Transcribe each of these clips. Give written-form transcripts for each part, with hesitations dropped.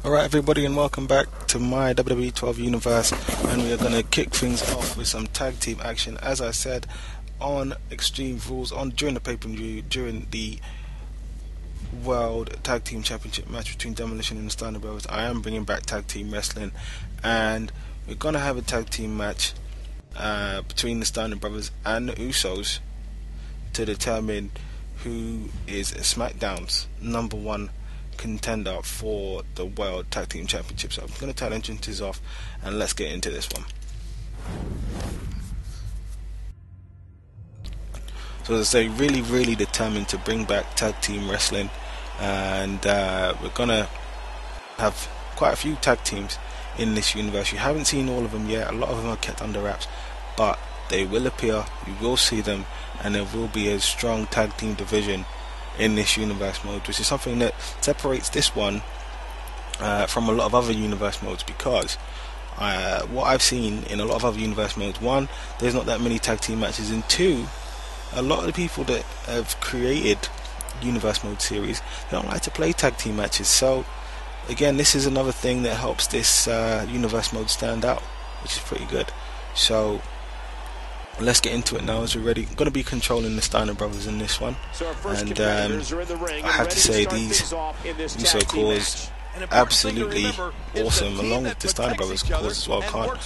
Alright everybody, and welcome back to my WWE 12 universe, and we are going to kick things off with some tag team action. As I said, on Extreme Rules, during the pay-per-view, during the World Tag Team Championship match between Demolition and the Steiner Brothers, I am bringing back tag team wrestling, and we're going to have a tag team match between the Steiner Brothers and the Usos to determine who is SmackDown's #1 contender for the World Tag Team Championship. So I'm going to turn entrances off and let's get into this one. So as I say, really determined to bring back tag team wrestling, and we're going to have quite a few tag teams in this universe. You haven't seen all of them yet, a lot of them are kept under wraps, but they will appear, you will see them, and there will be a strong tag team division in this universe mode, which is something that separates this one from a lot of other universe modes, because what I've seen in a lot of other universe modes, one, there's not that many tag team matches, and two, a lot of the people that have created universe mode series, they don't like to play tag team matches. So again, this is another thing that helps this universe mode stand out, which is pretty good. So let's get into it now as we're ready. I'm going to be controlling the Steiner Brothers in this one, and I have to say these Uso cause absolutely awesome, along with the Steiner Brothers cause as well. Can't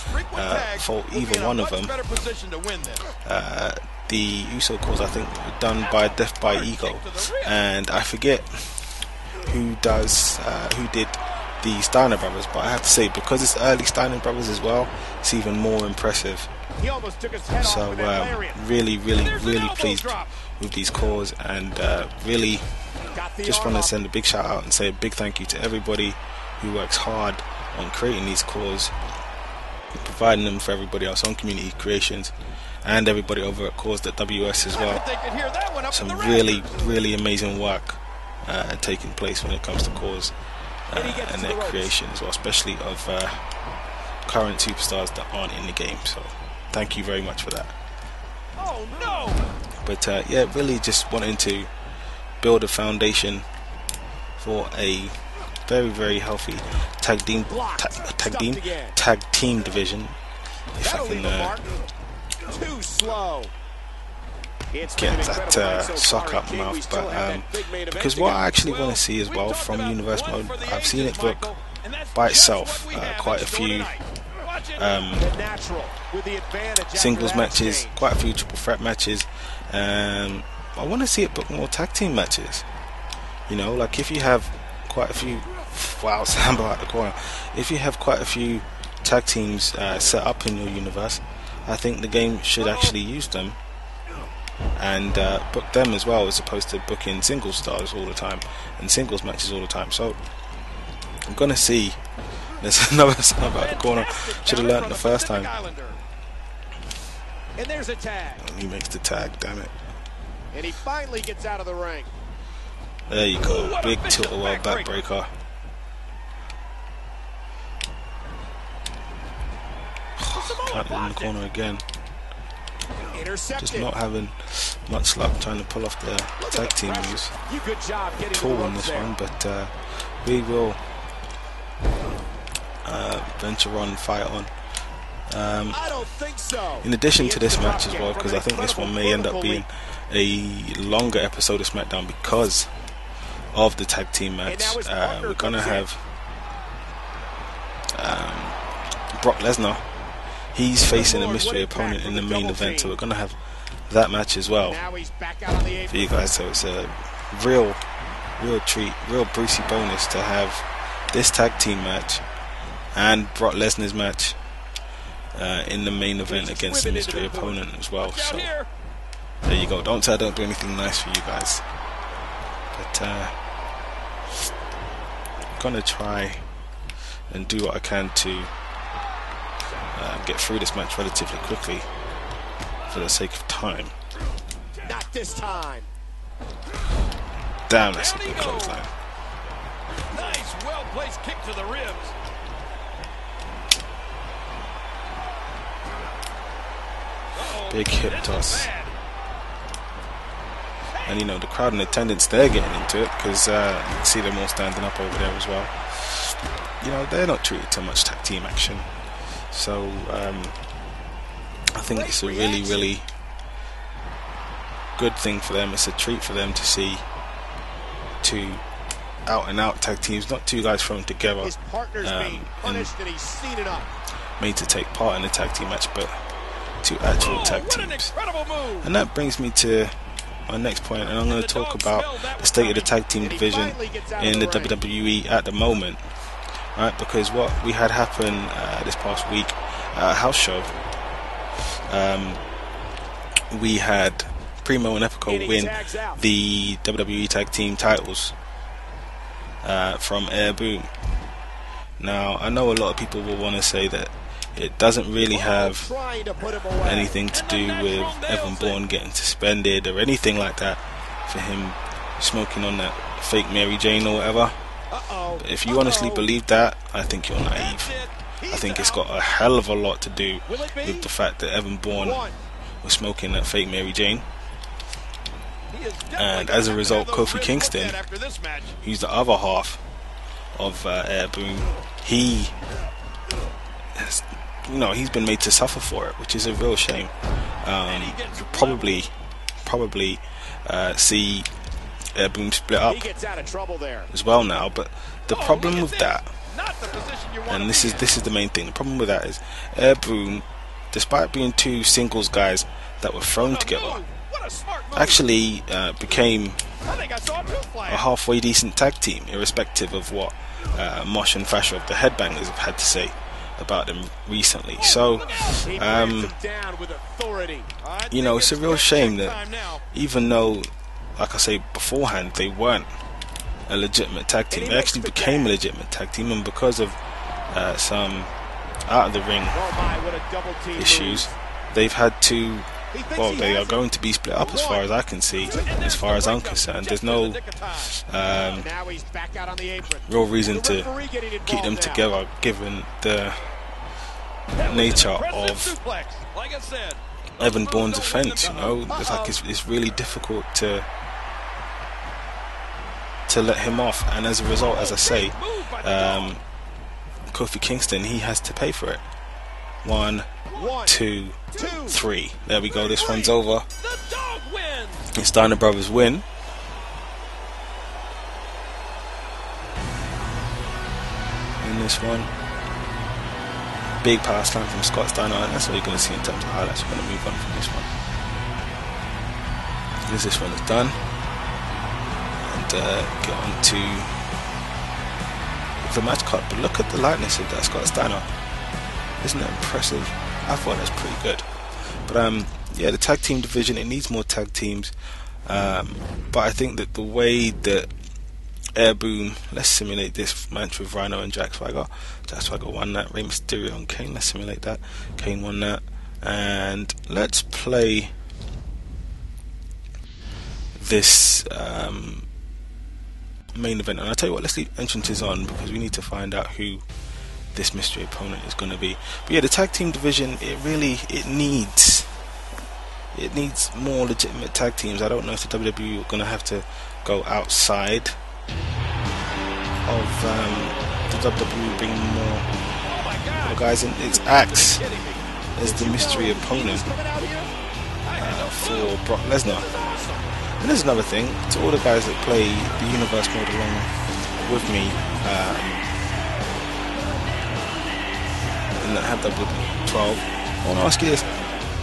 fault either one of them. The Uso cause, I think, done by Death by Ego, and I forget who did the Steiner Brothers, but I have to say, because it's early Steiner Brothers as well, it's even more impressive. So really pleased with these calls, and really just want to send a big shout out and say a big thank you to everybody who works hard on creating these calls, providing them for everybody else on Community Creations, and everybody over at Cause.ws as well. Some really amazing work taking place when it comes to Cause and their creation as well, especially of current superstars that aren't in the game. So thank you very much for that. Oh no! But yeah, really just wanting to build a foundation for a very healthy tag team division. If I can get that sock up my mouth, but because what I actually want to see as well from universe mode, I've seen it book by itself quite a few singles matches, quite a few triple threat matches. I want to see it book more tag team matches. You know, like if you have quite a few, wow, Sambo out the corner. If you have quite a few tag teams set up in your universe, I think the game should actually use them and book them as well, as opposed to booking singles stars all the time and singles matches all the time. So I'm gonna see. There's another sub out the corner. Should have learnt the first time. And there's a tag. And he makes the tag, damn it. And he finally gets out of the ring. There you go. Big tilt-a-whirl backbreaker. Cut it in the corner again. Just not having much luck trying to pull off the tag team moves at all on this one, but we will venture on, fight on. In addition to this match as well, because I think this one may end up being a longer episode of SmackDown because of the tag team match. We're gonna have Brock Lesnar. He's facing a mystery opponent in the main event, so we're gonna have that match as well for you guys. So it's a real treat, real Brucey bonus to have this tag team match and Brock Lesnar's match in the main event against the mystery opponent as well. So there you go. Don't say I don't do anything nice for you guys, but I'm gonna try and do what I can to get through this match relatively quickly for the sake of time. Not this time. Damn, that's a good clothesline. Nice, well-placed kick to the ribs. Big hip toss. And you know, the crowd in attendance, they're getting into it, because you can see them all standing up over there as well. you know, they're not treated to much tag team action. So I think it's a really, really good thing for them. It's a treat for them to see two out and out tag teams, not two guys thrown together His partner's being punished and he's seen enough. made to take part in a tag team match, but two actual tag teams. And that brings me to my next point, and I'm going to talk about the state of the tag team division in the WWE at the moment, right? Because what we had happen this past week at a house show, we had Primo and Epico win the WWE tag team titles from Air Boom. Now, I know a lot of people will want to say that it doesn't really have anything to do with Evan Bourne getting suspended or anything like that for him smoking on that fake Mary Jane or whatever. But if you honestly believe that, I think you're naive. I think it's got a hell of a lot to do with the fact that Evan Bourne was smoking that fake Mary Jane. And as a result, Kofi Kingston, who's the other half of Air Boom, he has, you know, he's been made to suffer for it, which is a real shame. Probably see Air Boom split up as well now. But the problem with that, and this is the main thing, the problem with that is Air Boom, despite being two singles guys that were thrown together, actually became a halfway decent tag team, irrespective of what Mosh and Fasher of the Headbangers have had to say about them recently. So you know, it's a real shame that even though, like I say beforehand, they weren't a legitimate tag team, they actually became a legitimate tag team, and because of some out of the ring issues, they've had to, well, they are going to be split up as far as I can see, as far as I'm concerned. There's no real reason to keep them together given the nature of Evan Bourne's offense. You know, it's like it's really difficult to let him off, and as a result, as I say, Kofi Kingston, he has to pay for it. 1, 2, 3. There we go. This one's over. It's Steiner Brothers win. In this one, big power slam from Scott Steiner, and that's what you're going to see in terms of highlights. We're going to move on from this one. As this one is done, and get on to the match card. But look at the likeness of that Scott Steiner. Isn't that impressive? I thought that's pretty good. But yeah, the tag team division, it needs more tag teams. But I think that the way that Air Boom, let's simulate this match with Rhino and Jack Swagger. Jack Swagger won that. Rey Mysterio and Kane, let's simulate that. Kane won that. And let's play this main event. And I'll tell you what, let's leave entrances on because we need to find out who this mystery opponent is going to be. But yeah, the tag team division, it needs more legitimate tag teams. I don't know if the WWE are going to have to go outside of the WWE, bring more guys in. It's Axe as the mystery opponent for Brock Lesnar. And there's another thing to all the guys that play the Universe mode along with me and that have WWE 12. I want to ask you this: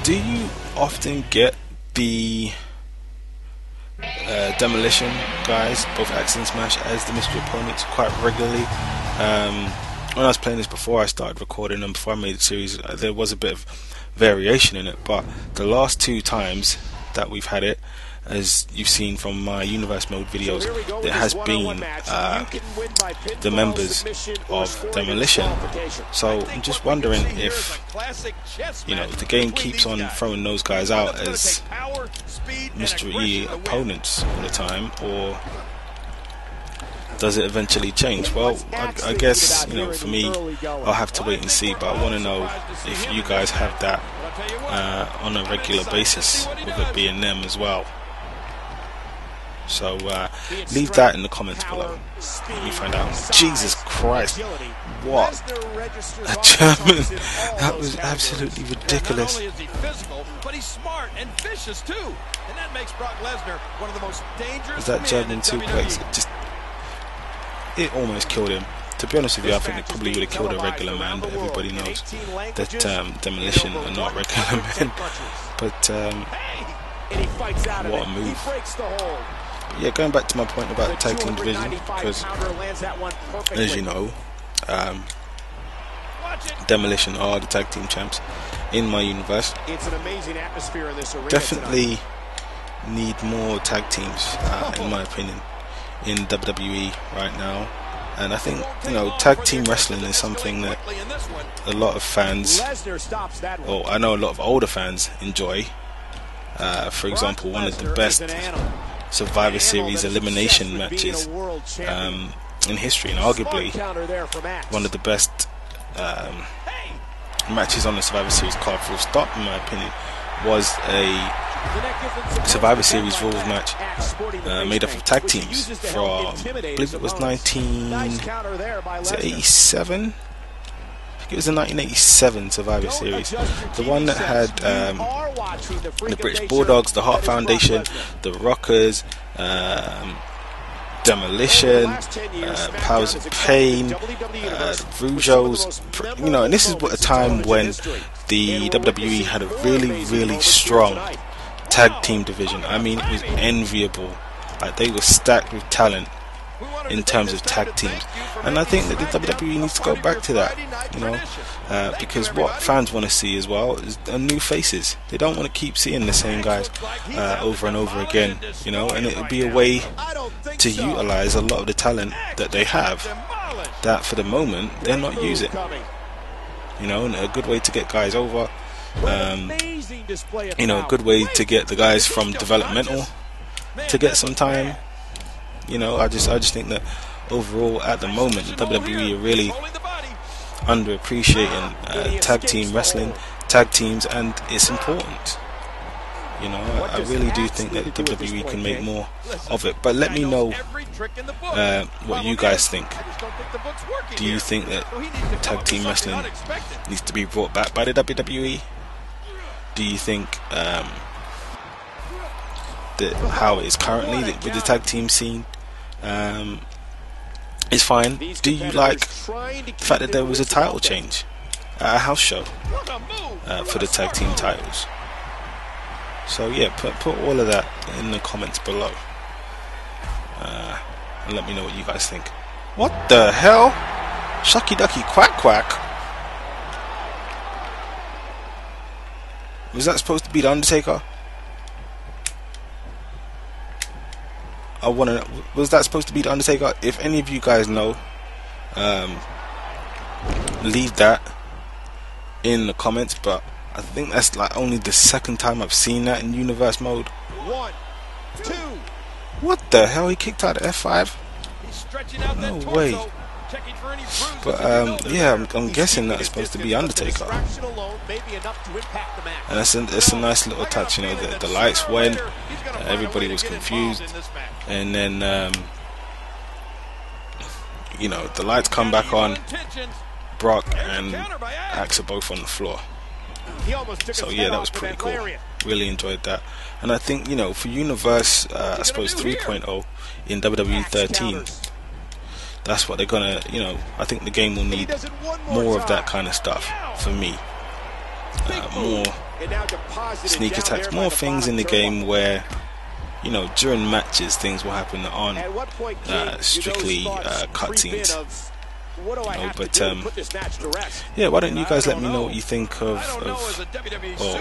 do you often get the Demolition guys, both Axe and Smash, as the mystery opponents quite regularly? When I was playing this before I started recording and before I made the series, there was a bit of variation in it, but the last 2 times that we've had it, as you've seen from my Universe Mode videos, there has been the members of Demolition. So I'm just wondering if, you know, the game keeps on throwing those guys out as mystery opponents all the time, or does it eventually change? Well, I guess, you know, for me, I'll have to wait and see, but I want to know if you guys have that on a regular basis, with it being them as well. So leave that in the comments below. Let me find out. Jesus Christ. What a German! That was absolutely ridiculous. Not only is he physical, but he's smart and vicious too, and that makes Brock Lesnar one of the most dangerous. That German suplex, it almost killed him. To be honest with you, I think it probably would have killed a regular man, but everybody knows that Demolition are not regular men. But what a move. Yeah, going back to my point about the tag team division, because as you know, Demolition are the tag team champs in my universe. It's an amazing atmosphere in this arena. Definitely need more tag teams, in my opinion, in WWE right now. And I think, you know, tag team wrestling is something that a lot of fans, or I know a lot of older fans, enjoy. For example, one of the best Survivor Series elimination matches in history, and arguably one of the best matches on the Survivor Series card, full stop, in my opinion, was a Survivor Series rules match made up of tag teams from, I believe it was 1987? I think it was the 1987 Survivor Series. The one that had the British Bulldogs, the Hart Foundation, the Rockers, Demolition, Powers of Pain, Rougeos, you know, and this is a time when the WWE had a really, really strong tag team division. I mean, it was enviable. Like, they were stacked with talent in terms of tag teams, and I think that the WWE needs to go back to that, you know, because what fans want to see as well is new faces. They don't want to keep seeing the same guys over and over again, you know, and it would be a way to utilize a lot of the talent that they have that for the moment they're not using, you know, and a good way to get guys over, you know, a good way to get the guys from developmental to get some time. You know, I just think that overall at the moment the WWE are really underappreciating tag team wrestling, tag teams, and it's important. You know, I really do think that WWE can make more of it. But let me know what you guys think. Do you think that tag team wrestling needs to be brought back by the WWE? Do you think that how it is currently with the tag team scene is fine? Do you like the fact that there was a title change at a house show for the tag team titles? So yeah, put all of that in the comments below, and let me know what you guys think. What the hell? Shucky ducky quack quack. Was that supposed to be the Undertaker? Was that supposed to be the Undertaker? If any of you guys know, leave that in the comments. But I think that's like only the second time I've seen that in universe mode. 1, 2. What the hell? He kicked out of F5? No way. But yeah, I'm guessing that's supposed to be Undertaker. And it's a nice little touch, you know. The lights went, everybody was confused, and then you know, the lights come back on. Brock and Axe are both on the floor. So yeah, that was pretty cool. Really enjoyed that. And I think, you know, for Universe, I suppose 3.0 in WWE 13, that's what they're gonna, you know, I think the game will need more of that kind of stuff for me. More sneak attacks, more things in the game where, you know, during matches things will happen that aren't strictly cutscenes. You know, but yeah, why don't you guys let me know what you think of or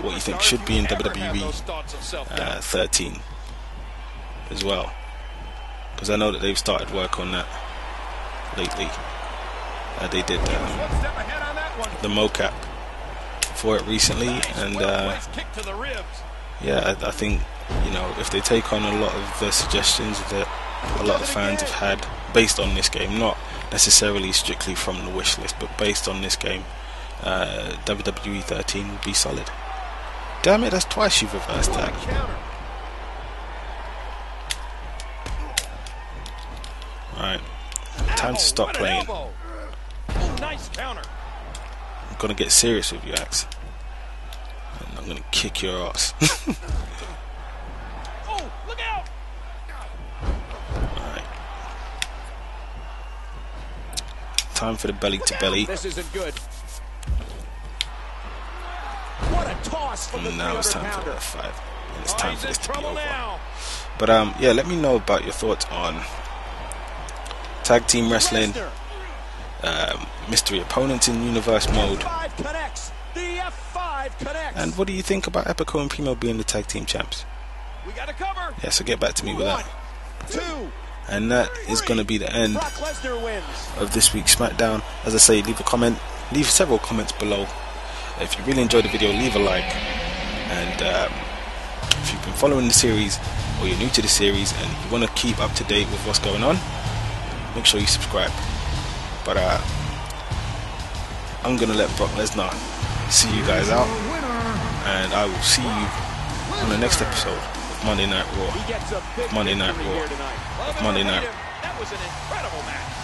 what you think should be in WWE 13 as well, because I know that they've started work on that lately. They did the mocap for it recently, and yeah, I think, you know, if they take on a lot of the suggestions that a lot of fans have had based on this game, not necessarily strictly from the wish list, but based on this game, WWE 13 would be solid. Damn it, that's twice you've reversed that. Right, time to stop playing. gonna get serious with you, Axe. And I'm gonna kick your ass. Oh, look out! Alright. Time for the belly to belly. This isn't good. What a toss from the And now it's time for pounder. the F5. And it's time He's for in this to be trouble over. now. But yeah, let me know about your thoughts on tag team wrestling, Lesnar. mystery opponents in universe mode, F5 connects. The F5 connects. and what do you think about Epico and Primo being the tag team champs? We got to cover. Yeah, so get back to me with that. 1, 2, And that is going to be the end Brock Lesnar wins. of this week's SmackDown. As I say, leave a comment, leave several comments below. If you really enjoyed the video, leave a like. And if you've been following the series, or you're new to the series and you want to keep up to date with what's going on, make sure you subscribe. But I'm gonna let Brock Lesnar see you guys out, and I will see you on the next episode of Monday Night Raw. He gets a big Monday Night victory Raw. here tonight. Love him or Monday hate Night him, that was an incredible match.